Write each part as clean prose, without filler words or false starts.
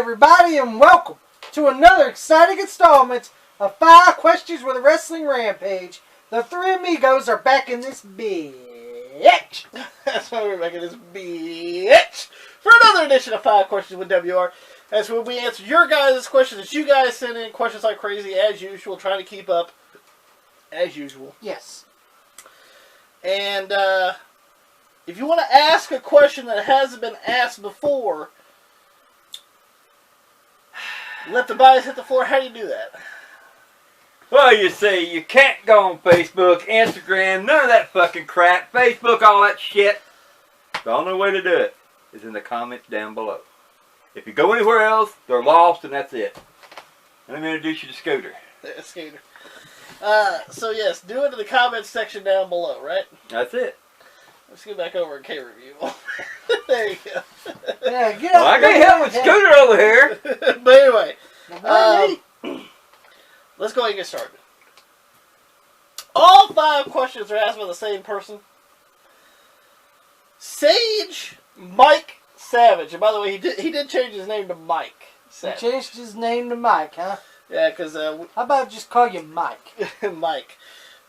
everybody, and welcome to another exciting installment of 5 Questions with a Wrestling Rampage. The three amigos are back in this bitch. That's why we're making this bitch for another edition of 5 Questions with WR. That's where we answer your guys' questions that you guys send in. Questions like crazy, as usual. Trying to keep up, as usual. Yes. And if you want to ask a question that hasn't been asked before, let the bias hit the floor. How do you do that? Well, you see, you can't go on Facebook, Instagram, none of that fucking crap. Facebook, all that shit. The only way to do it is in the comments down below. If you go anywhere else, they're lost, and that's it. Let me introduce you to Scooter. Scooter. So yes, do it in the comments section down below, right? That's it. Let's get back over and K-Review. There you go. Yeah, get Well, I can't help with Scooter over here. But anyway, let's go ahead and get started. All 5 questions are asked by the same person. Sage Mike Savage. And by the way, he did change his name to Mike Savage. He changed his name to Mike, huh? Yeah, because... how about I just call you Mike? Mike.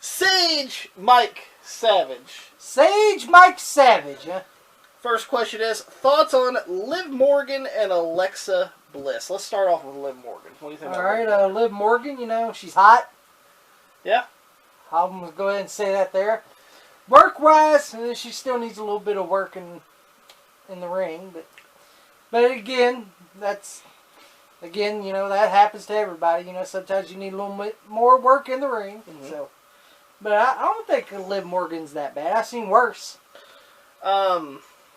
Sage Mike Savage. Sage Mike Savage, huh? First question is, thoughts on Liv Morgan and Alexa Bliss? Let's start off with Liv Morgan. What do you think about Alright, Liv Morgan, you know, she's hot. Yeah? I'm going to go ahead and say that there. Work-wise, she still needs a little bit of work in the ring. But again, you know, that happens to everybody. You know, sometimes you need a little bit more work in the ring. Mm-hmm. So, but I don't think Liv Morgan's that bad. I've seen worse.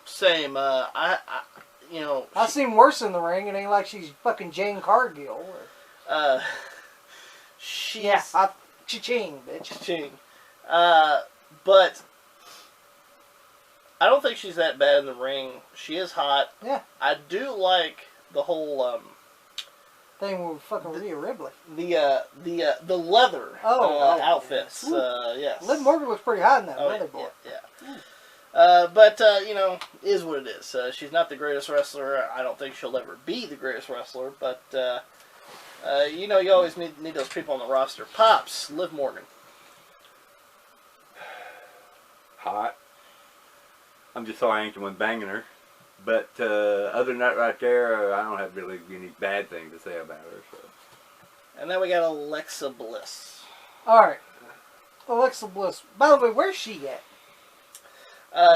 Same. I've seen worse in the ring. It ain't like she's fucking Jane Cargill. Cha-ching, bitch. Cha-ching. But I don't think she's that bad in the ring. She is hot. Yeah. I do like the whole thing with fucking Rhea Ripley. The leather outfits. Yes. Liv Morgan looks pretty hot in that leather boy. Yeah. But you know, is what it is. She's not the greatest wrestler. I don't think she'll ever be the greatest wrestler. But you know, you always need those people on the roster. Pops, Liv Morgan. Hot. I'm just sorry I ain't the one banging her. But other than that right there, I don't have really any bad thing to say about her. So. And then we got Alexa Bliss. Alright. Alexa Bliss. By the way, where's she at?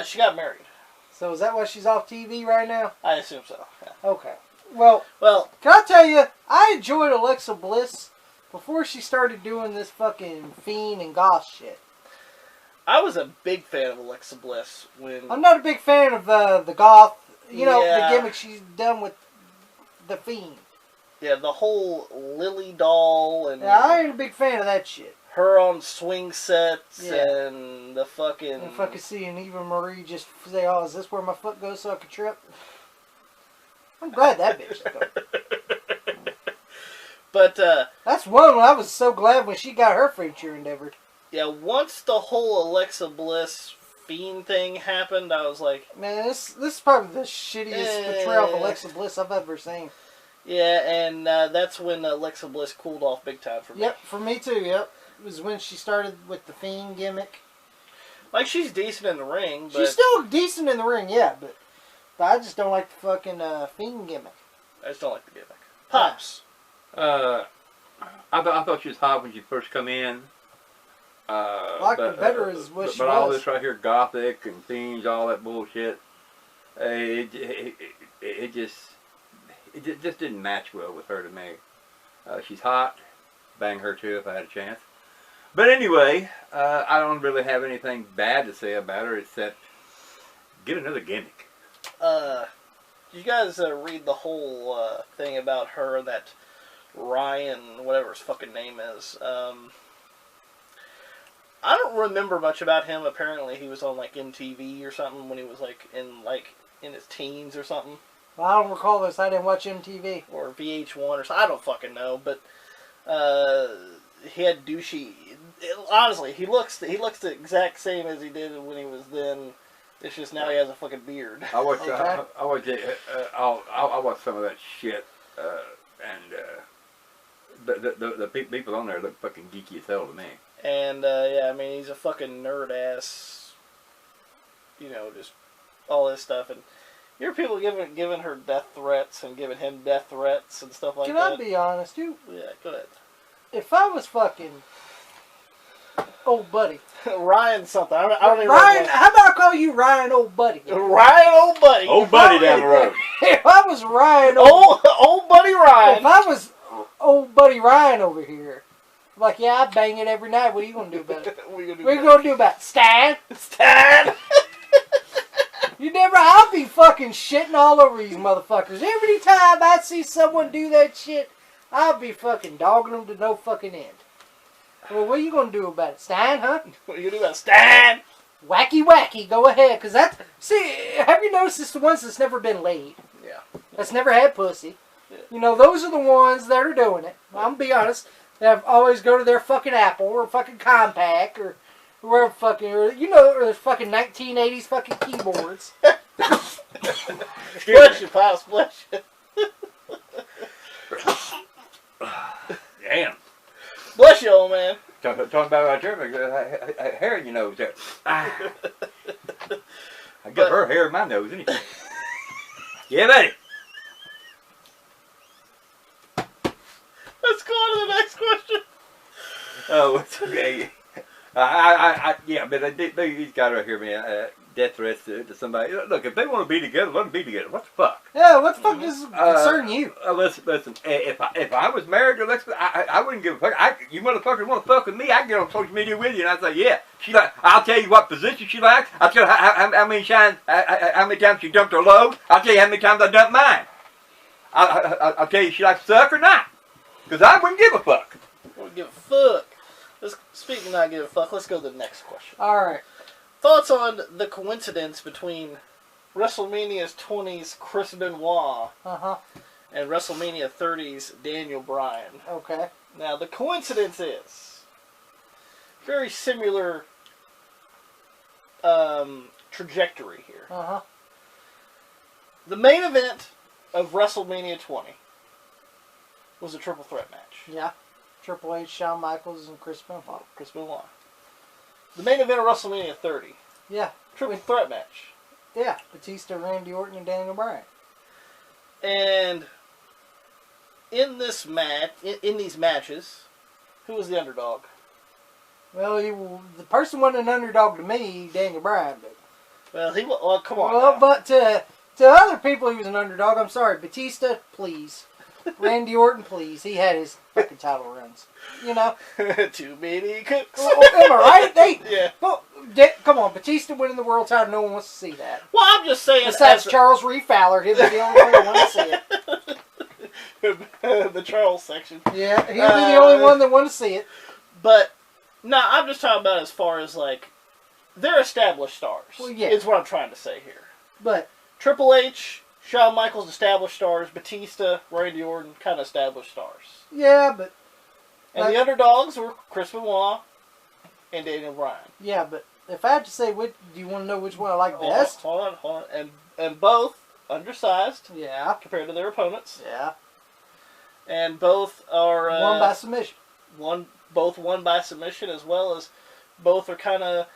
She got married. So is that why she's off TV right now? I assume so. Yeah. Okay. Well, can I tell you, I enjoyed Alexa Bliss before she started doing this fucking Fiend and goth shit. I was a big fan of Alexa Bliss when... I'm not a big fan of the goth, the gimmick she's done with the Fiend. Yeah, the whole Lily doll and... Yeah, I ain't a big fan of that shit. Her on swing sets and the fucking... And fucking seeing Eva Marie just say, oh, is this where my foot goes so I can trip? I'm glad that bitch is gone. But, that's one I was so glad when she got her future endeavored. Yeah, once the whole Alexa Bliss Fiend thing happened, I was like... Man, this is probably the shittiest portrayal of Alexa Bliss I've ever seen. Yeah, and that's when Alexa Bliss cooled off big time for me. Yep, for me too, yep. It was when she started with the Fiend gimmick. Like, she's decent in the ring, but... She's still decent in the ring, yeah, but I just don't like the fucking Fiend gimmick. I just don't like the gimmick. Pops. I thought she was hot when she first come in. Like her better is what she was. But all this right here, gothic and themes, all that bullshit, it just didn't match well with her to me. She's hot, bang her too if I had a chance. But anyway, I don't really have anything bad to say about her except get another gimmick. You guys read the whole thing about her and that Ryan, whatever his fucking name is. I don't remember much about him. Apparently, he was on like MTV or something when he was like in his teens or something. Well, I don't recall this. I didn't watch MTV or VH1 or something. I don't fucking know. But he had douchey. Honestly, he looks the exact same as he did when he was then. It's just now he has a fucking beard. I watched some of that shit. The people on there look fucking geeky as hell to me. And yeah, I mean, he's a fucking nerd ass. You know, just all this stuff, and you hear people giving her death threats and giving him death threats and stuff like that. Can I be honest, you? Yeah, go ahead. If I was fucking old buddy, Ryan something. I don't even Ryan, know. how about I call you Ryan old buddy? Ryan old buddy. Old buddy down the road. If I was Ryan Old buddy Ryan. if I was old buddy Ryan over here, like, yeah, I bang it every night. What are you gonna do about it? What are you gonna do? What are you gonna do about it? Stan? Stan. You never. I'll be fucking shitting all over these motherfuckers. Every time I see someone do that shit, I'll be fucking dogging them to no fucking end. Well, what are you gonna do about it, Stan? Huh? What are you gonna do about it? Stan? Wacky, go ahead. Cause that's, see, have you noticed it's the ones that's never been laid? Yeah. That's never had pussy. Yeah. You know, those are the ones that are doing it. I'm gonna be honest. They always go to their fucking Apple or fucking Compaq or wherever fucking, or, you know, or their fucking 1980s fucking keyboards. Bless you, pal. Bless you. Damn. Bless you, old man. Talking about hair in your nose there. I got her hair in my nose, anyway. Yeah, buddy. Let's go on to the next question. Oh, it's okay. Yeah, but these guys right here, man, death threats to somebody. Look, if they want to be together, let them be together. What the fuck? Yeah, what the fuck does it concern you? Listen. If I was married to Alexa, I wouldn't give a fuck. You motherfuckers want to fuck with me? I get on social media with you, and I say, yeah. She like. I'll tell you what position she likes. I'll tell you how many times she dumped her load. I'll tell you how many times I dumped mine. I'll tell you if she likes to suck or not. Because I wouldn't give a fuck. I wouldn't give a fuck. Speaking of not give a fuck, let's go to the next question. Alright. Thoughts on the coincidence between WrestleMania 20's Chris Benoit and WrestleMania 30's Daniel Bryan? Okay. Now, the coincidence is very similar trajectory here. The main event of WrestleMania 20 was a triple threat match. Yeah. Triple H, Shawn Michaels, and Chris Benoit. Chris Benoit. The main event of WrestleMania 30. Yeah. Triple threat match. Yeah. Batista, Randy Orton, and Daniel Bryan. And in this match, in these matches, who was the underdog? Well, the person wasn't an underdog to me, Daniel Bryan, but. Well, he was. Well, come on. Well, now. but to other people, he was an underdog. I'm sorry, Batista, please. Randy Orton, please. He had his fucking title runs. You know? Too many cooks. Am I right? Yeah. Well, come on, Batista winning the world title, no one wants to see that. Well, I'm just saying. Besides Charles Reed Fowler, he'll be the only one that wants to see it. The Charles section. Yeah, he'll be the only one that wants to see it. But, no, I'm just talking about as far as, like, they're established stars. Well, yeah. Is what I'm trying to say here. But Triple H, Shawn Michaels, established stars. Batista, Randy Orton, kind of established stars. yeah, but And the underdogs were Chris Benoit and Daniel Bryan. yeah, but if I had to say, do you want to know which one I like best? Hold on. And both undersized Yeah, compared to their opponents. yeah. And both are Won by submission. Both won by submission, as well as both are kind of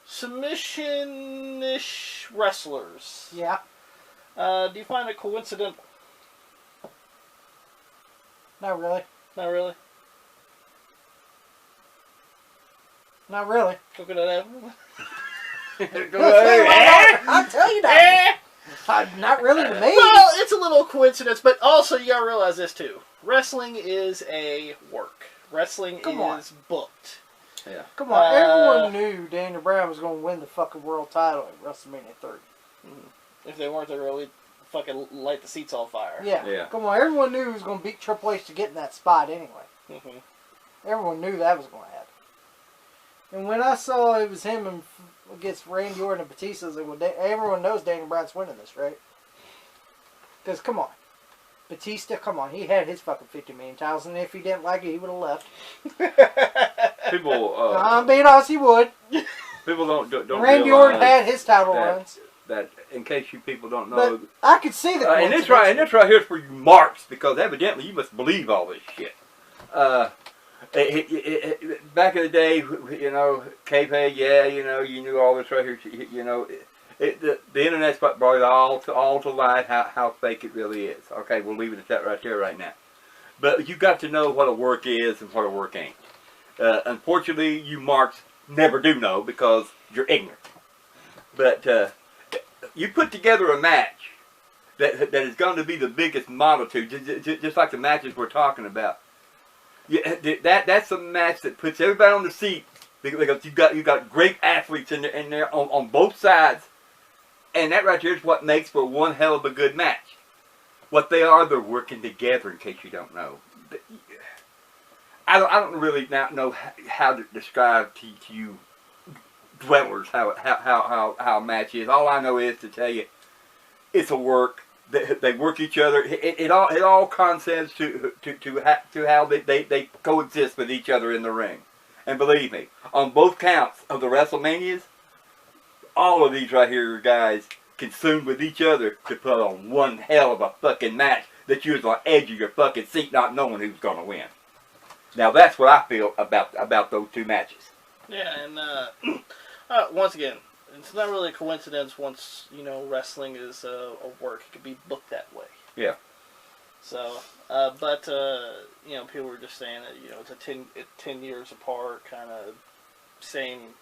submission-ish wrestlers. Yeah. Do you find it coincidental? Not really. Not really. Not really. Look at that. I'll tell you that. Not really to me. Well, it's a little coincidence, but also you gotta realize this too. Wrestling is a work. Wrestling is booked. Yeah. Come on, everyone knew Daniel Bryan was going to win the fucking world title at WrestleMania 30. If they weren't, they'd really fucking light the seats on fire. Yeah. Come on, everyone knew he was going to beat Triple H to get in that spot anyway. Everyone knew that was going to happen. And when I saw it was him against Randy Orton and Batista, I was like, well, everyone knows Daniel Bryan's winning this, right? Because, come on. Batista, come on, he had his fucking 50 million titles, and if he didn't like it, he would have left. People, I'm being honest, he would. people don't Randy Orton had his title runs. that in case you people don't know. But I could see the and this right here is for you marks, because evidently you must believe all this shit. Back in the day, you know, kayfabe, yeah, you know, you knew all this right here, you know. The internet's what brought it all to light how fake it really is. Okay, we'll leave it at that right there right now. But you got to know what a work is and what a work ain't. Unfortunately, you marks never do know because you're ignorant. But you put together a match that is going to be the biggest multitude, just like the matches we're talking about. Yeah, that's a match that puts everybody on the seat because you got great athletes in there on both sides, and that right there is what makes for one hell of a good match. What they are, they're working together. In case you don't know, I don't really know how to describe to you dwellers how a match is. All I know is to tell you, it's a work. They work each other. It all consents to how they coexist with each other in the ring. And believe me, on both counts of the WrestleManias, all of these right here guys consumed with each other to put on one hell of a fucking match that you was on the edge of your fucking seat not knowing who's going to win. Now that's what I feel about those two matches. Yeah, and once again, it's not really a coincidence once, you know, wrestling is a work. It could be booked that way. Yeah. So, you know, people were just saying that, you know, it's 10 years apart, kind of same.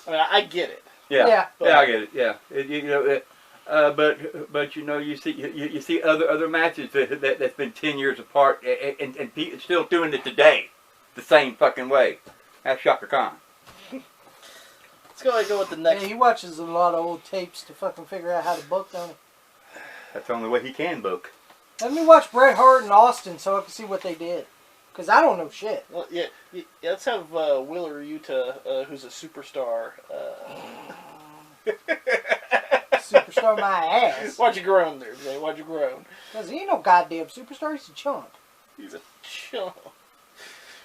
I mean, I get it. Yeah, I get it. Yeah, you know, but you know, you see other matches that's been 10 years apart, and people still doing it today, the same fucking way. That's Shaka Khan. Let's go with the next. Yeah, he watches a lot of old tapes to fucking figure out how to book, don't he? That's the only way he can book. Let me watch Bret Hart and Austin so I can see what they did. Because I don't know shit. Well, yeah, let's have Wheeler Yuta, who's a superstar. Superstar my ass. Why'd you groan there, Jay? Why'd you groan? Because he ain't no goddamn superstar. He's a chunk. He's a chunk.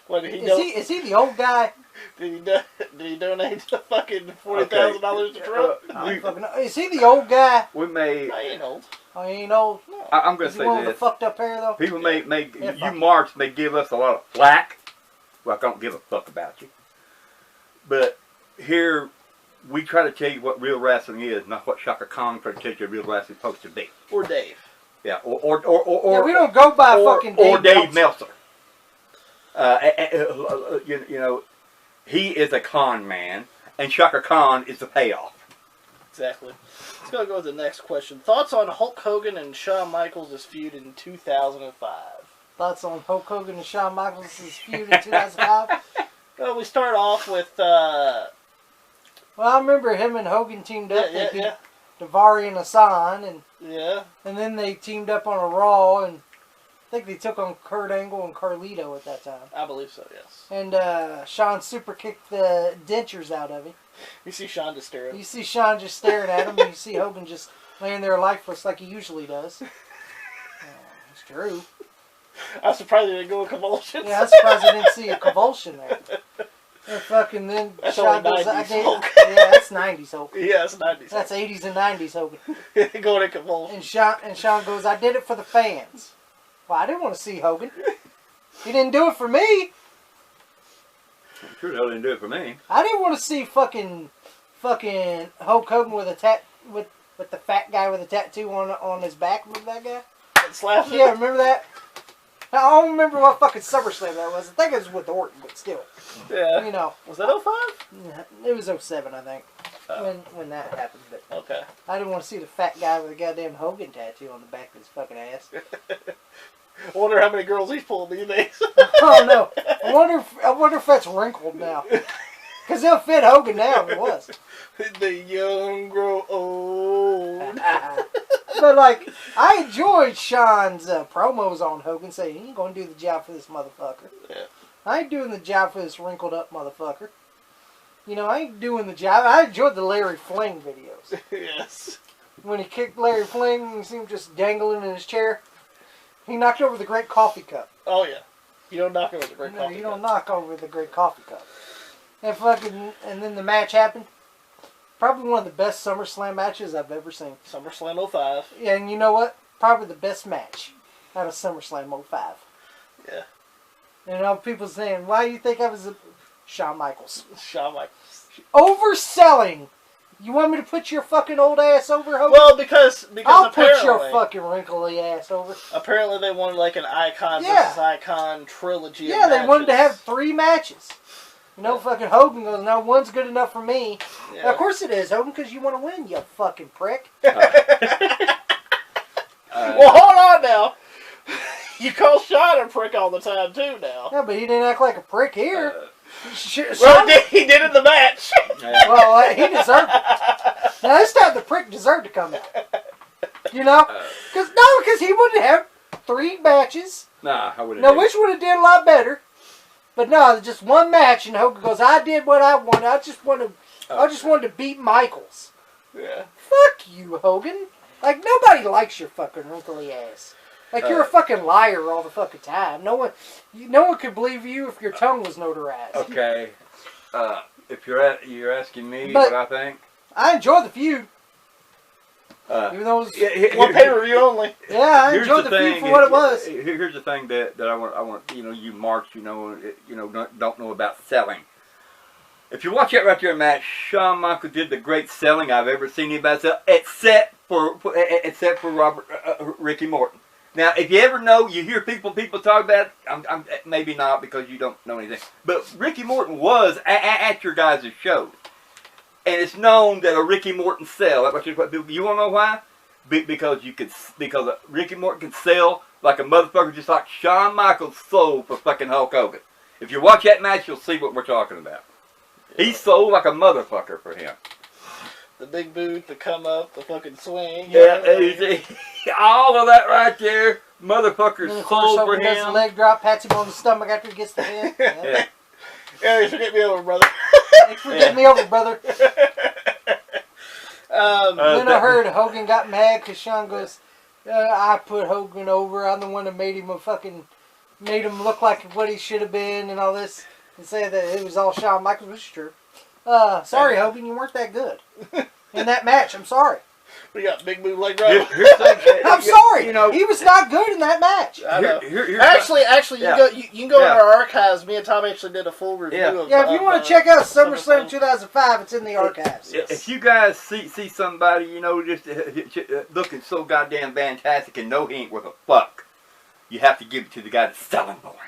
What did he is he the old guy? Did he donate the fucking $40,000 to Trump? Is he the old guy? We may. I ain't old. Oh, he ain't old? No. I'm going to Is he say one this. with the fucked up hair, though? People may you marks may give us a lot of flack. Well, I don't give a fuck about you. But here, we try to tell you what real wrestling is, not what Shaka Khan tries to tell you real wrestling is supposed to be. Or Dave. Yeah, yeah, we don't go by fucking Dave. Or Dave Meltzer. You know, he is a con man, and Shaka Khan is the payoff. Exactly. Let's go with the next question. Thoughts on Hulk Hogan and Shawn Michaels' feud in 2005? Thoughts on Hulk Hogan and Shawn Michaels' feud in 2005? Well, we start off with... Well, I remember him and Hogan teamed up. They beat Daivari and Hassan, and then they teamed up on a Raw, and I think they took on Kurt Angle and Carlito at that time. I believe so, yes. And Shawn super kicked the dentures out of him. You see Shawn just staring. You see Shawn just staring at him, and you see Hogan just laying there lifeless like he usually does. It's true. I'm surprised they didn't go with convulsions. Yeah, I'm surprised I didn't see a convulsion there. And fucking then that's Shawn goes, yeah, that's 90s Hogan. Yeah, that's 90s. That's 80s and 90s Hogan. Going in convulsions. And Shawn goes, I did it for the fans. Well, I didn't want to see Hogan. He didn't do it for me. Sure the hell didn't do it for me. I didn't want to see fucking Hulk Hogan with a with the fat guy with a tattoo on his back. Remember that guy? Slapping. Yeah, remember that? I don't remember what fucking SummerSlam that was. I think it was with Orton, but still. Yeah. You know. Was that 05? It was 07, I think. When that happened. But okay. I didn't want to see the fat guy with a goddamn Hogan tattoo on the back of his fucking ass. I wonder how many girls he's pulled these days. Oh no! I wonder if that's wrinkled now. Because it'll fit Hogan now if it was. The young grow old. But like, I enjoyed Shawn's promos on Hogan saying he ain't gonna do the job for this motherfucker. Yeah. I ain't doing the job for this wrinkled up motherfucker. You know, I ain't doing the job. I enjoyed the Larry Fling videos. Yes. When he kicked Larry Fling, you see him just dangling in his chair. He knocked over the great coffee cup. Oh yeah. You don't knock over the great coffee cup. You don't knock over the great coffee cup. And then the match happened. Probably one of the best SummerSlam matches I've ever seen. SummerSlam 05. Yeah, and you know what? Probably the best match out of SummerSlam 05. Yeah. You know, people saying, why do you think I was a... Shawn Michaels. Shawn Michaels. Overselling. You want me to put your fucking old ass over, Hogan? Well, because I'll apparently, put your fucking wrinkly ass over. Apparently they wanted like an icon versus icon trilogy. Yeah, of they matches. wanted to have 3 matches. You know, fucking Hogan goes, no, one's good enough for me. Yeah. Now, of course it is, Hogan, because you want to win, you fucking prick. Well, hold on now. You call Shawn a prick all the time too now. Yeah, but he didn't act like a prick here. Well, he did in the match. Well, he deserved it. Now, this time the prick deserved to come out. You know? Because he wouldn't have 3 matches. Nah, I wouldn't. Now, which would have did a lot better. But no, just 1 match, and Hogan goes, I did what I wanted. I just wanted to beat Michaels. Yeah. Fuck you, Hogan. Like, nobody likes your fucking wrinkly ass. Like, you're a fucking liar all the fucking time. No one could believe you if your tongue was notarized. Okay. If you're asking me what I think, I enjoy the feud. Even though it was one pay-per-view only. Yeah, I enjoyed the feud for what it was. Here's the thing that I want. You marks. Don't know about selling. If you watch that right there match, Shawn Michaels did the great selling I've ever seen anybody sell, except for Ricky Morton. Now, if you ever know, you hear people talk about it, I'm maybe not because you don't know anything, but Ricky Morton was at your guys' show. And it's known that a Ricky Morton sell. You want to know why? Because Ricky Morton can sell like a motherfucker, just like Shawn Michaels sold for fucking Hulk Hogan. If you watch that match, you'll see what we're talking about. Yeah. He sold like a motherfucker for him. The big boot, the come up, the fucking swing. Yeah, all of that right there, motherfucker sold for him. Does the leg drop, pats him on the stomach after he gets the pin. Yeah. Yeah, forget me over, brother. Forget me over, brother. Then I heard Hogan got mad because Shawn goes, I put Hogan over. I'm the one that made him look like what he should have been and all this. And said that it was all Shawn Michaels, which is true. Sorry, Hogan, you weren't that good in that match. I'm sorry. We got big move leg drop. I'm sorry. He was not good in that match. I know. Actually, you can go in our archives. Me and Tom actually did a full review of. Yeah, if you want to check out SummerSlam 2005, it's in the archives. If you guys see somebody, just looking so goddamn fantastic and know he ain't worth a fuck, you have to give it to the guy that's selling for him.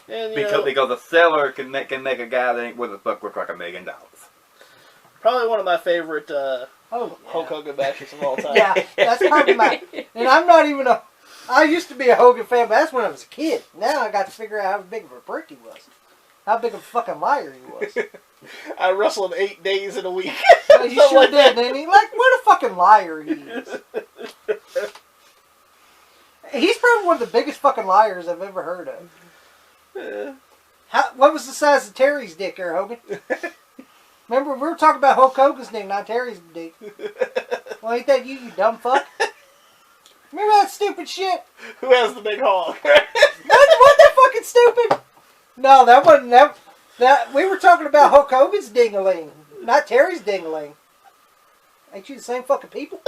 And, because a seller can make a guy that ain't worth a fuck look like $1 million. Probably one of my favorite Hulk Hogan matches of all time. Yeah, that's probably my. And I'm not even I used to be a Hogan fan, but that's when I was a kid. Now I got to figure out how big of a prick he was. How big of a fucking liar he was. I wrestled 8 days in a week. Well, you sure did, didn't he? Like, what a fucking liar he is. He's probably one of the biggest fucking liars I've ever heard of. What was the size of Terry's dick there, Hogan? Remember, we were talking about Hulk Hogan's dick, not Terry's dick. Well, ain't that you dumb fuck? Remember that stupid shit? Who has the big hog? Wasn't that fucking stupid? No, that wasn't that. We were talking about Hulk Hogan's ding-a-ling, not Terry's ding-a-ling. Ain't you the same fucking people?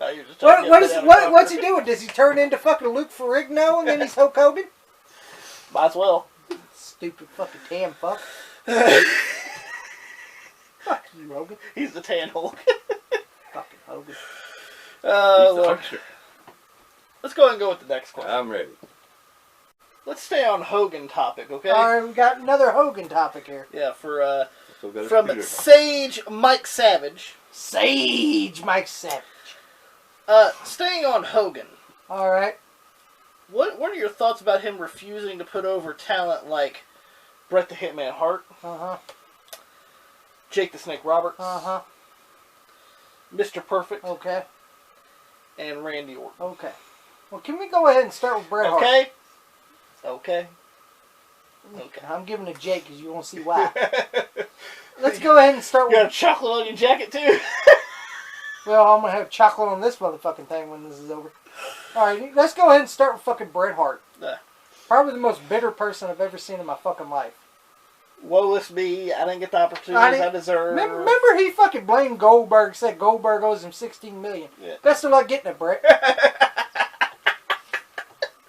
No, you're just what's he doing? Does he turn into fucking Luke Ferrigno and then he's Hulk Hogan? Might as well. Stupid fucking tan fuck. Fuck you, Hogan. He's the tan Hulk. Fucking Hogan. Lord. Let's go ahead and go with the next question. I'm ready. Let's stay on Hogan topic, okay? Alright, we got another Hogan topic here. Yeah, from Sage Mike Savage. Sage Mike Savage. Staying on Hogan. Alright. What are your thoughts about him refusing to put over talent like Bret the Hitman Hart? Uh-huh. Jake the Snake Roberts? Uh-huh. Mr. Perfect? Okay. And Randy Orton? Okay. Well, can we go ahead and start with Bret Hart? Okay. I'm giving it Jake because you won't see why. Let's go ahead and start with... You got chocolate on your jacket, too? Well, I'm going to have chocolate on this motherfucking thing when this is over. Alright, let's go ahead and start with fucking Bret Hart. Probably the most bitter person I've ever seen in my fucking life. woe is me, I didn't get the opportunities I deserve. Remember he fucking blamed Goldberg, said Goldberg owes him $16 million. Yeah. Best of luck getting it, Bret.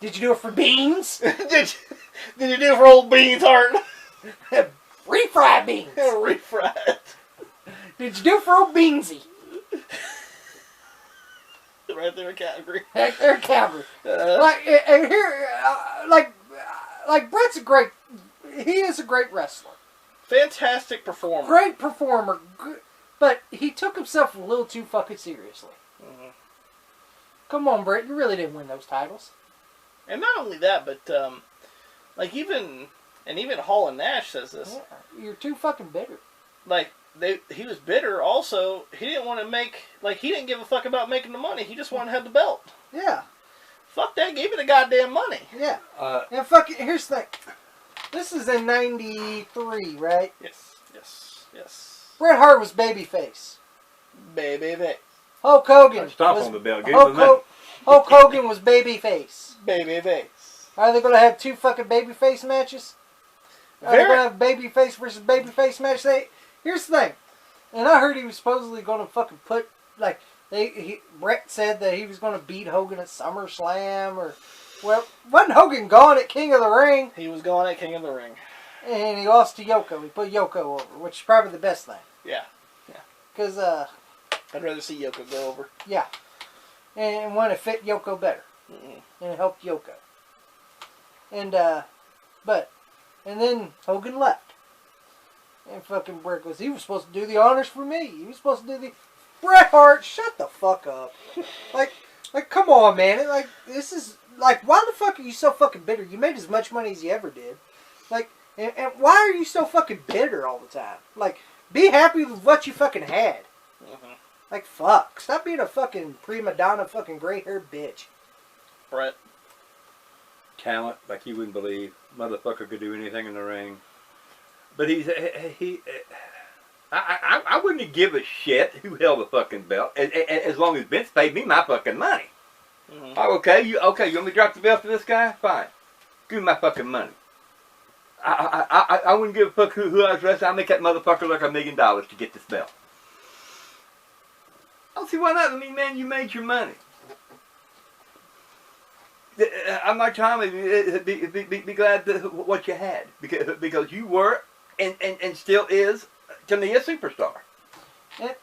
Did you do it for beans? Did you do it for old Beans Hart? Refried beans. Refried. Did you do it for old Beansy? Right there in Calgary. Heck, they're Calgary. Like Bret's he is a great wrestler. Fantastic performer. Great performer. But he took himself a little too fucking seriously. Mm-hmm. Come on, Bret, you really didn't win those titles. And not only that, but even Hall and Nash says this. Yeah, you're too fucking bitter. Like he was bitter. Also, he didn't want to he didn't give a fuck about making the money. He just wanted to have the belt. Yeah. Fuck that. Gave me the goddamn money. Yeah. And fucking here's the thing. This is in '93, right? Yes. Bret Hart was babyface. Baby. Hulk Hogan. Stop on the belt. Give him the money. Hulk Hogan was babyface. Baby. Are they going to have two fucking babyface matches? Are they going to have babyface versus babyface match? Here's the thing. And I heard he was supposedly going to fucking put, Bret said that he was going to beat Hogan at SummerSlam or, well, wasn't Hogan gone at King of the Ring? He was gone at King of the Ring. And he lost to Yoko. He put Yoko over, which is probably the best thing. Yeah. Because, I'd rather see Yoko go over. Yeah. And when it fit Yoko better. Mm-mm. And it helped Yoko. And, and then Hogan left. And fucking Bret goes, he was supposed to do the honors for me. He was supposed to do the... Bret Hart, shut the fuck up. like, come on, man. This is... Like, why the fuck are you so fucking bitter? You made as much money as you ever did. Like, and why are you so fucking bitter all the time? Like, be happy with what you fucking had. Mm-hmm. Like, fuck. Stop being a fucking prima donna fucking gray-haired bitch. Bret. Talent like you wouldn't believe. Motherfucker could do anything in the ring. But I wouldn't give a shit who held the fucking belt as long as Vince paid me my fucking money. Mm-hmm. Oh, okay, you want me to drop the belt to this guy? Fine. Give me my fucking money. I wouldn't give a fuck who I was wrestling. I'll make that motherfucker like $1 million to get this belt. I don't see why not. I mean, man, you made your money. I'm like Tommy. Be glad what you had because you were and still is to me a superstar. Yeah.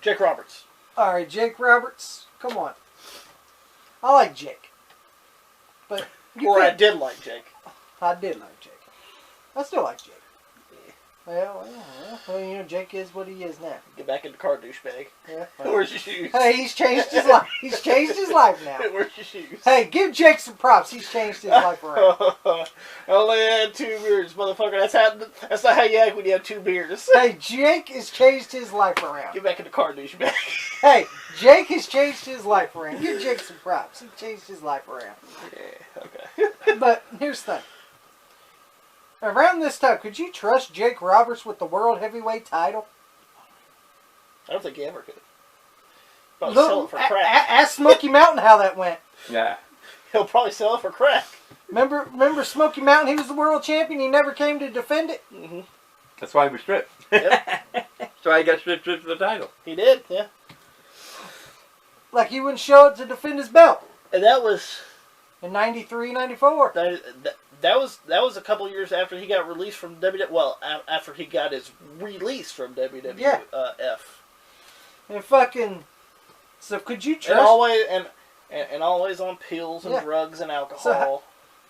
Jake Roberts. All right, Jake Roberts. Come on. I like Jake, but I did like Jake. I did like Jake. I still like Jake. Well, you know, Jake is what he is now. Get back in the car, douchebag. Yeah. Where's your shoes? Hey, he's changed his life. He's changed his life now. Where's your shoes? Hey, give Jake some props. He's changed his life around. I only had 2 beers, motherfucker. That's not how you act when you have 2 beers. Hey, Jake has changed his life around. Get back in the car, douchebag. Hey, Jake has changed his life around. Give Jake some props. He changed his life around. Yeah, okay. But here's the thing. Around this time, could you trust Jake Roberts with the World Heavyweight title? I don't think he ever could. Probably sell it for crack. Ask Smoky Mountain how that went. Yeah. He'll probably sell it for crack. Remember Smoky Mountain? He was the world champion. He never came to defend it. Mm-hmm. That's why he was stripped. Yep. That's why he got stripped of the title. He did, yeah. Like he wouldn't show it to defend his belt. And that was... In 93, 94. That was a couple years after he got released from WWE. Well, after he got his release from WWF. Yeah. And fucking... So could you trust... And always on pills and drugs and alcohol.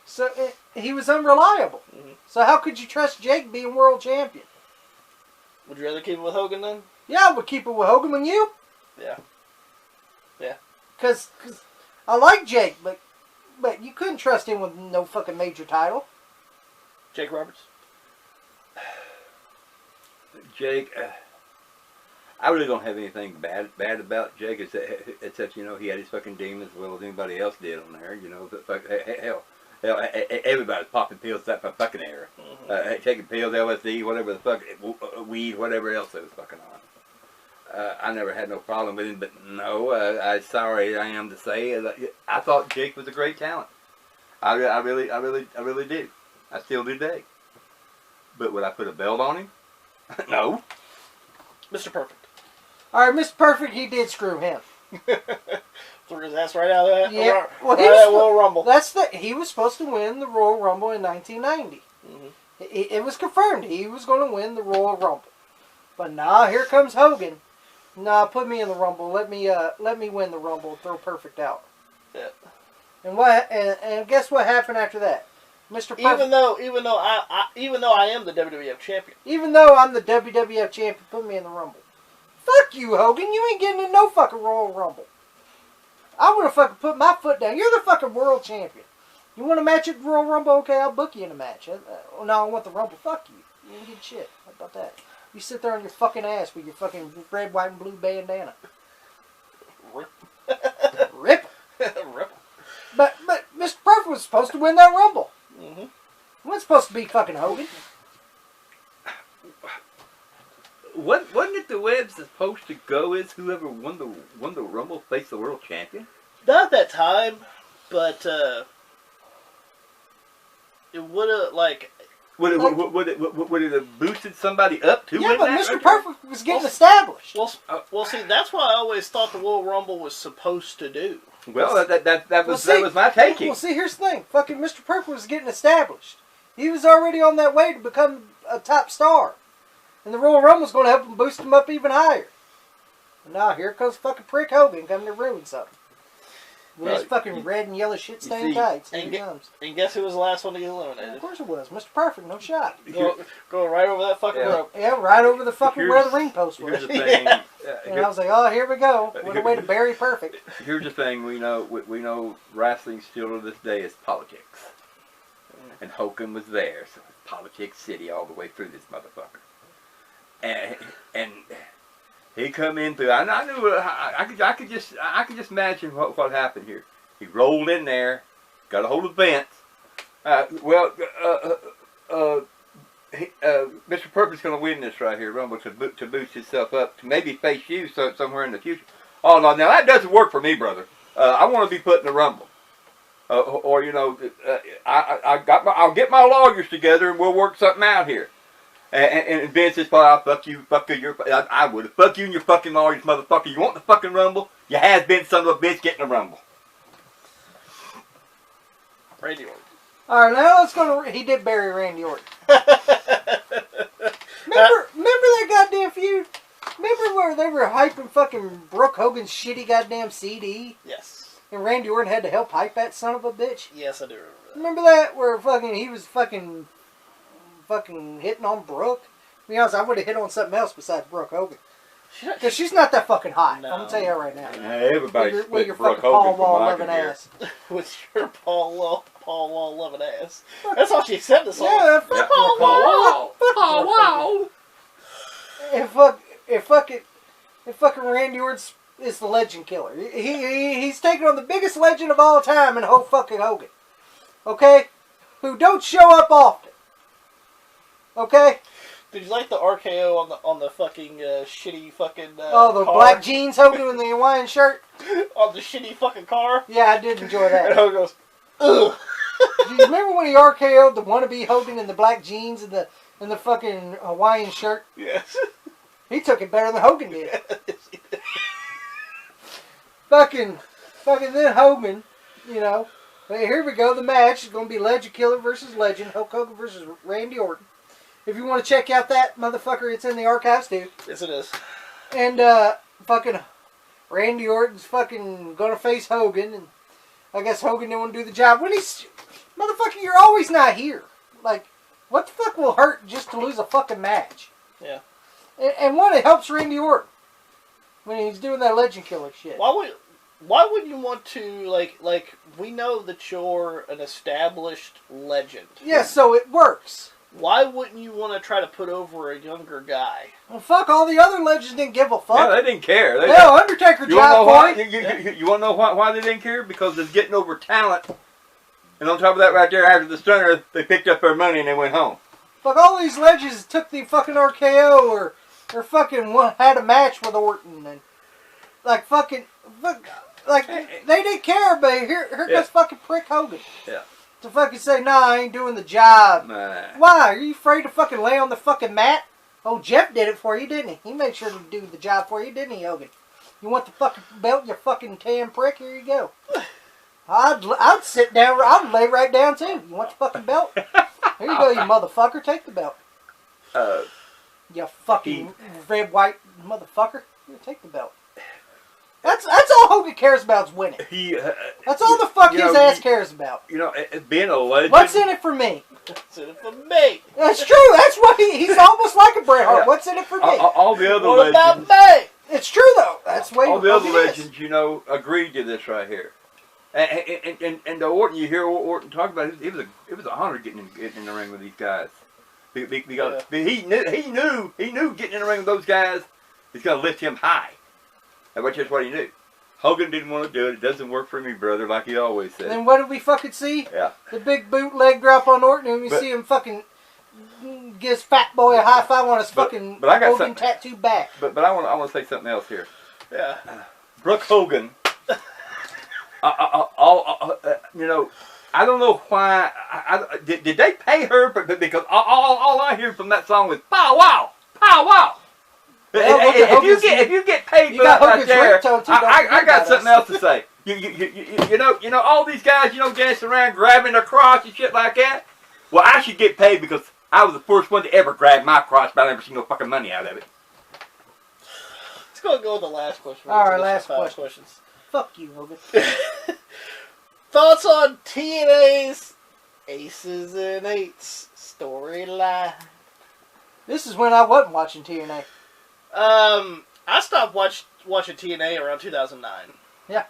So he was unreliable. Mm-hmm. So how could you trust Jake being world champion? Would you rather keep it with Hogan then? Yeah, I would keep it with Hogan than you. Yeah. Yeah. Because I like Jake, but you couldn't trust him with no fucking major title. Jake Roberts? Jake, I really don't have anything bad about Jake. It's that, you know, he had his fucking demons as well as anybody else did on there. You know, hell, everybody's popping pills that fucking era. Mm-hmm. Taking pills, LSD, whatever the fuck, weed, whatever else they was fucking on. I never had no problem with him, but no, I'm sorry I am to say, I thought Jake was a great talent. I really do. I still do today. But would I put a belt on him? No. Mr. Perfect. All right, Mr. Perfect, he did screw him. Threw his ass right out of that. Yeah. Well, right out of that Royal Rumble. He was supposed to win the Royal Rumble in 1990. Mm-hmm. It was confirmed he was going to win the Royal Rumble. But now here comes Hogan. Nah, put me in the Rumble. Let me win the Rumble. Throw Perfect out. Yeah. And guess what happened after that? Mr. Perfect. Even though I am the WWF champion. Even though I'm the WWF champion, put me in the Rumble. Fuck you, Hogan. You ain't getting in no fucking Royal Rumble. I want to fucking put my foot down. You're the fucking world champion. You want a match at the Royal Rumble? Okay, I'll book you in a match. No, I want the Rumble. Fuck you. You ain't getting shit. How about that? You sit there on your fucking ass with your fucking red, white, and blue bandana. Rip. Rip. Rip. But Mr. Perfect was supposed to win that Rumble. Mm-hmm. It wasn't supposed to be fucking Hogan. Wasn't it the way it's supposed to go? Is whoever won the Rumble faced the world champion? Not at that time, but it would have Would it have boosted somebody up to Yeah, win but that? Mr. Right? Perfect was getting established. Well, see, that's what I always thought the Royal Rumble was supposed to do. Well, that was my taking. Well, see, here's the thing. Fucking Mr. Perfect was getting established. He was already on that way to become a top star. And the Royal Rumble was going to help him boost him up even higher. And now here comes fucking prick Hogan coming to ruin something. With his fucking red and yellow shit stained tights. Here he comes. And guess who was the last one to get eliminated? Of course it was. Mr. Perfect, no shot. Go right over that fucking rope. Yeah, right over the fucking where the ring post was. Here's the thing. And I was like, oh, here we go. What a way to bury Perfect. Here's the thing. We know wrestling still to this day is politics. And Hogan was there, so it's politics city all the way through this motherfucker. And he come in through. I knew. I could just imagine what happened here. He rolled in there, got a hold of Vince. Mr. Perfect's going to win this right here, Rumble, to boost himself up, to maybe face you somewhere in the future. Oh no, now that doesn't work for me, brother. I want to be put in the Rumble. I'll get my lawyers together and we'll work something out here. And Vince is probably, fuck you, I would. Fuck you and your fucking lawyers, motherfucker. You want the fucking Rumble? You has been son of a bitch getting the Rumble. Randy Orton. Alright, now let's go to... He did bury Randy Orton. Remember that goddamn feud? Remember where they were hyping fucking Brooke Hogan's shitty goddamn CD? Yes. And Randy Orton had to help hype that son of a bitch? Yes, I do remember that. Remember that? Where he was fucking hitting on Brooke? To be honest, I would have hit on something else besides Brooke Hogan. Because she's not that fucking hot. No. I'm going to tell you that right now. Everybody's with your Brooke fucking Hogan Paul Wall from my loving ass. With your Paul Wall loving ass. That's all she said this song. Yeah, fuck Paul Wall. Paul Wall. And fucking Randy Orton is the legend killer. He's taking on the biggest legend of all time in whole fucking Hogan. Okay? Who don't show up often. Okay? Did you like the RKO on the fucking shitty fucking the car? black jeans Hogan in the Hawaiian shirt? On the shitty fucking car? Yeah, I did enjoy that. And Hogan goes, ugh. Do you remember when he RKO'd the wannabe Hogan in the black jeans and the fucking Hawaiian shirt? Yes. He took it better than Hogan did. fucking then Hogan, hey, here we go, the match is going to be Legend Killer versus Legend, Hulk Hogan versus Randy Orton. If you want to check out that motherfucker, it's in the archives too. Yes, it is. And fucking Randy Orton's fucking going to face Hogan, and I guess Hogan didn't want to do the job. When motherfucker, you're always not here. Like, what the fuck will hurt just to lose a fucking match? Yeah. And one, it helps Randy Orton when he's doing that Legend Killer shit. Why would you want to, like, we know that you're an established legend. Yeah, so it works. Why wouldn't you want to try to put over a younger guy? Well, fuck, all the other legends didn't give a fuck. Yeah, they didn't care. Undertaker job for it. You want to know why they didn't care? Because it's getting over talent. And on top of that right there, after the stunner, they picked up their money and they went home. Fuck, all these legends took the fucking RKO or fucking had a match with Orton. And they didn't care, but here goes fucking prick Hogan. Yeah. to fucking say, nah, I ain't doing the job. Nah. Why? Are you afraid to fucking lay on the fucking mat? Oh, Jeff did it for you, didn't he? He made sure to do the job for you, didn't he, Hogan? You want the fucking belt, you fucking tan prick? Here you go. I'd sit down. I'd lay right down, too. You want the fucking belt? Here you go, you motherfucker. Take the belt. You fucking red, white motherfucker. Here, take the belt. That's all Hogan cares about is winning. That's all the fuck his ass cares about. You know, being a legend. What's in it for me? What's in it for me? That's true. That's what he's almost like a Bret Hart. Yeah. What's in it for me? All the other What legends. about me? It's true though. That's the way All the other Hogan is. legends, you know, agreed to this right here. And the Orton, you hear Orton talk about it. It was an honor getting in the ring with these guys because he knew getting in the ring with those guys is going to lift him high. That's just what he knew. Hogan didn't want to do it. It doesn't work for me, brother, like he always said. And then what did we fucking see? Yeah. The big boot leg drop on Orton, and we see him fucking give his fat boy a high five on his fucking I got Hogan tattoo back. But I want to say something else here. Yeah. Brooke Hogan. You know, I don't know why. Did they pay her? Because all I hear from that song was "Pow wow, pow wow." Well, if you get paid for that right there, I got something else to say. You know all these guys, you know, dancing around grabbing their cross and shit like that. Well, I should get paid because I was the first one to ever grab my cross, but I never seen no fucking money out of it. Let's go with the last question. All right, last questions. Fuck you, Hogan. Thoughts on TNA's Aces and Eights storyline? This is when I wasn't watching TNA. I stopped watching TNA around 2009. Yeah.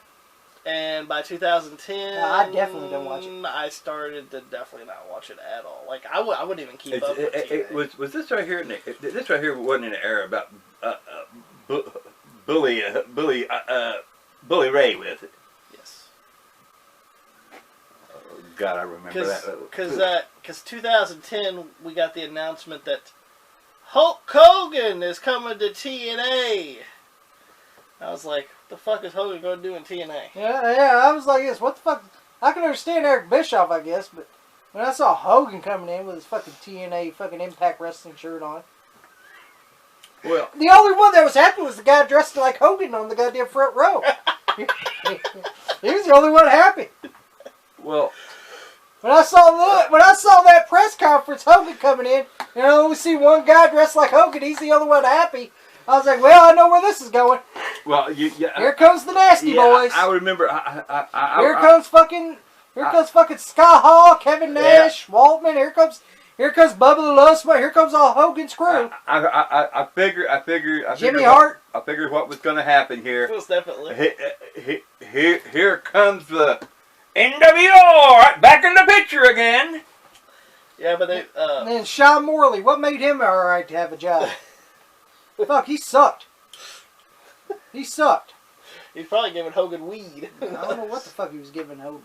And by 2010, I definitely don't watch it. I started to definitely not watch it at all. Like I wouldn't even keep up with TNA. Was this right here? This right here wasn't in the era about Bully Ray with it. Yes. Oh, God, I remember that. Because 2010, we got the announcement that Hulk Hogan is coming to TNA. I was like, what the fuck is Hogan going to do in TNA? Yeah, I was like this. What the fuck? I can understand Eric Bischoff, I guess, but when I saw Hogan coming in with his fucking TNA fucking Impact Wrestling shirt on. Well, the only one that was happy was the guy dressed like Hogan on the goddamn front row. He was the only one happy. Well, when I saw that press conference, Hogan coming in, and I only see one guy dressed like Hogan. He's the only one happy. I was like, well, I know where this is going. Well, here comes the Nasty Boys. I remember. Here comes fucking Scott Hall, Kevin Nash, Waltman. Here comes Bubba the Love Sponge. Here comes all Hogan's crew. I figured Jimmy Hart. I figured what was going to happen here. Most definitely. Here comes the NWO right back in the picture again. Yeah, but they. And then Sean Morley. What made him all right to have a job? Fuck, he sucked. He sucked. He's probably giving Hogan weed. I don't know what the fuck he was giving Hogan.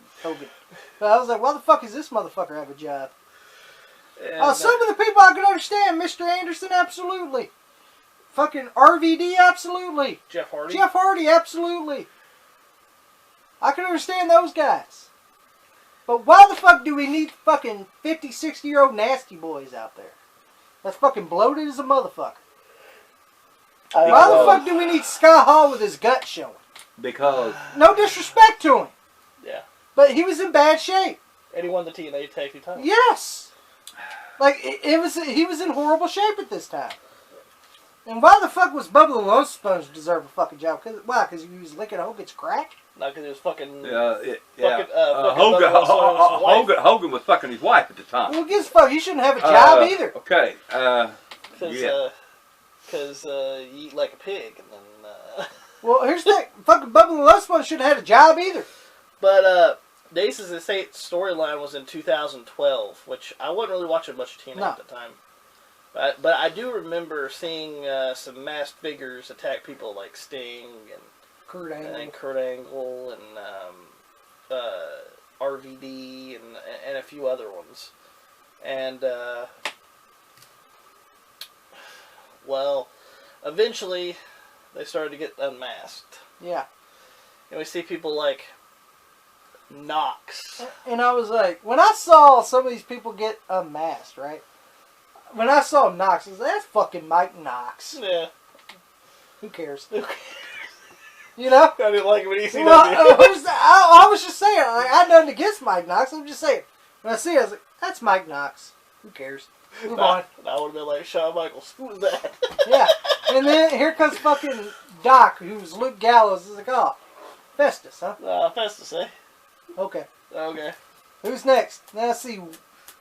But I was like, why the fuck does this motherfucker have a job? And, some of the people I can understand. Mr. Anderson, absolutely. Fucking RVD, absolutely. Jeff Hardy, absolutely. I can understand those guys. But why the fuck do we need fucking 50, 60-year-old nasty boys out there? That's fucking bloated as a motherfucker. Why the fuck do we need Scott Hall with his gut showing? Because... No disrespect to him. Yeah. But he was in bad shape. And he won the TNA Tag Team title. Yes. Like, he was in horrible shape at this time. And why the fuck was Bubba the Love Sponge deserve a fucking job? Why? Because he was licking Hogan's crack? No, because he was fucking... Hogan was fucking his wife at the time. Well, gives fuck. He shouldn't have a job either. Okay. Because you eat like a pig, and then... Well, here's the thing. Fucking Bubba the Love Sponge shouldn't have had a job either. But, the Aces and Eights storyline was in 2012, which I wasn't really watching much of TNA at the time. But I do remember seeing some masked figures attack people like Sting and Kurt Angle and RVD and a few other ones. And, well, eventually they started to get unmasked. Yeah. And we see people like Knox. And I was like, when I saw some of these people get unmasked, right? When I saw Knox, I was like, that's fucking Mike Knox. Yeah. Who cares? You know? I didn't like him in ECW. Well, I was just saying, like, I had nothing against Mike Knox. I'm just saying. When I see it, I was like, that's Mike Knox. Who cares? Move on. I would have been like, Shawn Michaels. Who was that? Yeah. And then here comes fucking Doc, who's Luke Gallows. He's like, oh, Festus, huh? Festus, eh? Okay. Okay. Who's next? Then I see,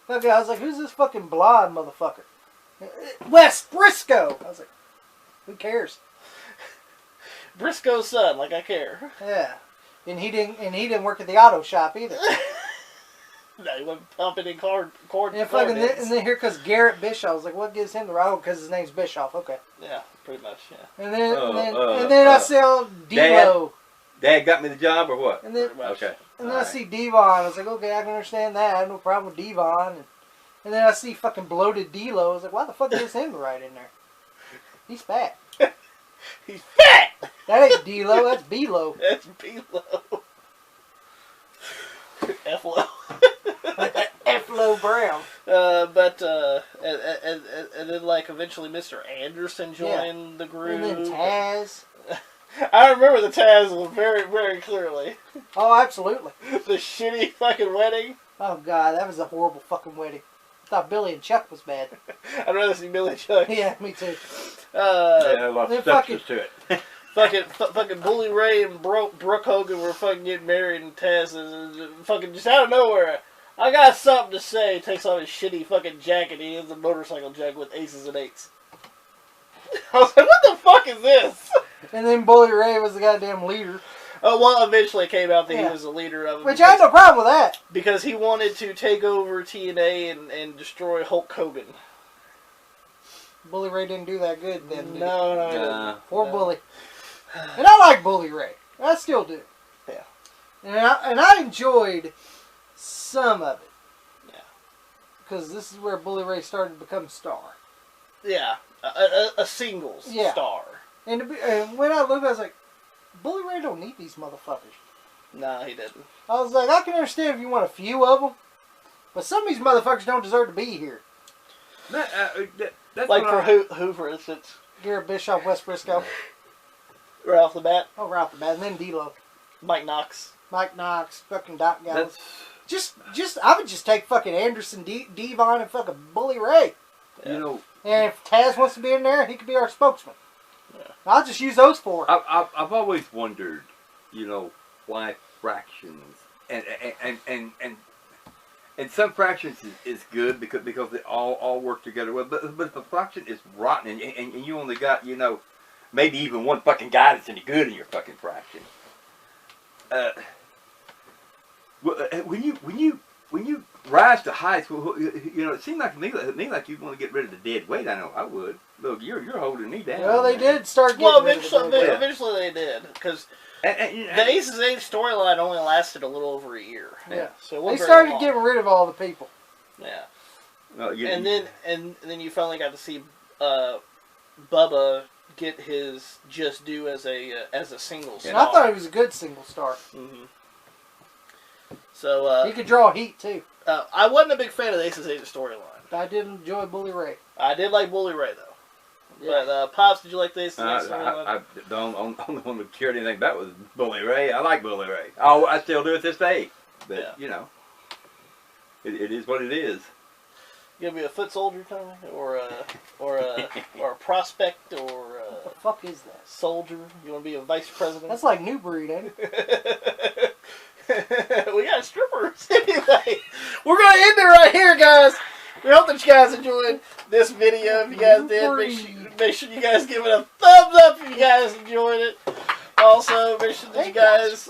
fucking, I was like, who's this fucking blonde motherfucker? Wes Briscoe. I was like, who cares? Briscoe's son, like I care. Yeah. And he didn't work at the auto shop either. No, he went pumping in corn. And then here comes Garrett Bischoff. I was like, what gives him the right? Because his name's Bischoff. Okay. Yeah, pretty much. Yeah. And then I see D'Lo. Dad got me the job or what? And then Okay. And then I see Devon. I was like, okay, I can understand that. I have no problem with Devon. And then I see fucking bloated D'Lo. I was like, why the fuck gives him the right in there? He's fat. He's fat. That ain't D'Lo. That's B-Lo. That's B-Lo. F-Lo. F-Lo Brown. And then like eventually Mr. Anderson joined the group. And then Taz. I remember the Taz very, very clearly. Oh, absolutely. The shitty fucking wedding. Oh, God, that was a horrible fucking wedding. I thought Billy and Chuck was bad. I'd rather see Billy and Chuck. Yeah, me too. Yeah, a lot of substance to it. fucking Bully Ray and Brooke Hogan were fucking getting married, and Taz is fucking just out of nowhere. I got something to say. Takes off his shitty fucking jacket. He has a motorcycle jacket with aces and eights. I was like, what the fuck is this? And then Bully Ray was the goddamn leader. Oh, well, eventually it came out that he was the leader of it. Which I had no problem with that. Because he wanted to take over TNA and destroy Hulk Hogan. Bully Ray didn't do that good then. No. Poor Bully. And I like Bully Ray. I still do. Yeah. And I enjoyed some of it. Yeah. Because this is where Bully Ray started to become a star. Yeah. A singles star. And when I looked, I was like, Bully Ray don't need these motherfuckers. No, he didn't. I was like, I can understand if you want a few of them, but some of these motherfuckers don't deserve to be here. That's like for who, for instance? Garrett Bischoff, Wes Briscoe. Right off the bat? Oh, right off the bat. And then D'Lo. Mike Knox, fucking Doc Gallows. I would just take fucking Anderson, Devon, and fucking Bully Ray. Yeah. You know. And if Taz wants to be in there, he could be our spokesman. Yeah. I'll just use those four. I've always wondered, why fractions and some fractions is good because they all work together well. But if a fraction is rotten and you only got maybe even one fucking guy that's any good in your fucking fraction. When you rise to heights, it seemed like me like you want to get rid of the dead weight. I know I would. Look, you're holding me down. Well, they did start getting rid of the dead weight. Eventually they did, because the Aces Age storyline only lasted a little over a year. Yeah, so they started getting rid of all the people. Yeah, and then you finally got to see Bubba get his just due as a single star. And I thought he was a good single star. Mm-hmm. So he could draw heat too. I wasn't a big fan of the Aces Age storyline. I did enjoy Bully Ray. I did like Bully Ray though. Yeah. But Pops, did you like the Aces Age storyline? The only one that cared anything about was Bully Ray. I like Bully Ray. Oh, I still do it this day. But it is what it is. You gonna be a foot soldier, Tommy, or a prospect, or what the fuck is that? Soldier? You want to be a vice president? That's like New Breed, ain't it? We got strippers anyway. We're gonna end it right here, guys. We hope that you guys enjoyed this video. If you guys did, make sure you guys give it a thumbs up if you guys enjoyed it. Also, make sure that you guys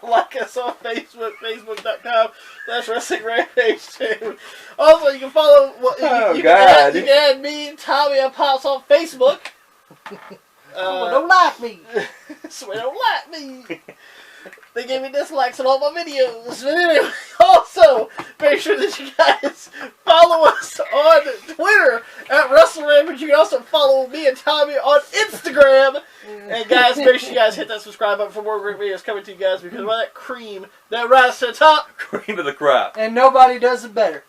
like us on Facebook, facebook.com/WrestlingRampage2. Also, you can follow. You can add me and Tommy and Pops on Facebook. Don't like me. So they don't like me. They gave me dislikes on all my videos. But anyway, also, make sure that you guys follow us on Twitter @WrestleRampage. You can also follow me and Tommy on Instagram And guys, make sure you guys hit that subscribe button for more great videos coming to you guys because we're that cream that rises to the top. Cream of the crop. And nobody does it better.